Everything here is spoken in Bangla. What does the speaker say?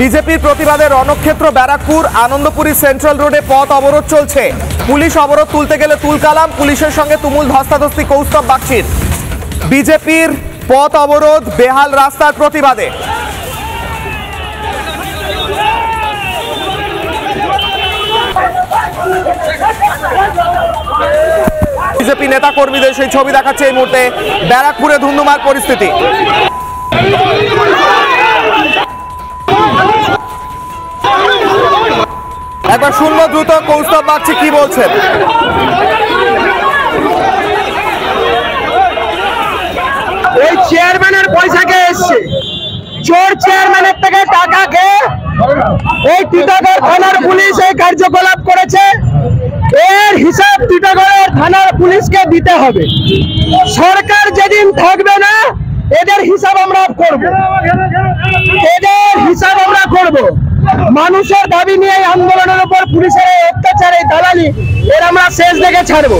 বিজেপির প্রতিবাদে রণক্ষেত্র ব্যারাকপুর আনন্দপুরি সেন্ট্রাল রোডে পথ অবরোধ চলছে। পুলিশ অবরোধ তুলতে গেলে তুলকালাম, পুলিশের সঙ্গে তুমুল ধস্তাধস্তি কৌস্তব বাগচির। বিজেপির পথ অবরোধ, বেহাল রাস্তার প্রতিবাদে বিজেপি নেতা কর্মীদের সেই ছবি দেখাচ্ছে এই মুহূর্তে। ব্যারাকপুরে ধুন্ধুমার পরিস্থিতি। একবার শুনবো দ্রুত কৌস্তব বাগচি কি বলছেন। এই চেয়ারম্যানের পয়সা কে এসছে, চোর চেয়ারম্যানের থেকে টাকা খেয়ে এই টিটাগড় থানার পুলিশ এই কার্যকলাপ করেছে। এর হিসাব টিটাগড়ের থানার পুলিশকে দিতে হবে। সরকার যেদিন থাকবে না এদের হিসাব আমরা করব, এদের হিসাব আমরা করব। মানুষের দাবি নিয়ে আন্দোলনের উপর পুলিশের অত্যাচার, এই দালালি এর আমরা শেষ দেখে ছাড়বো।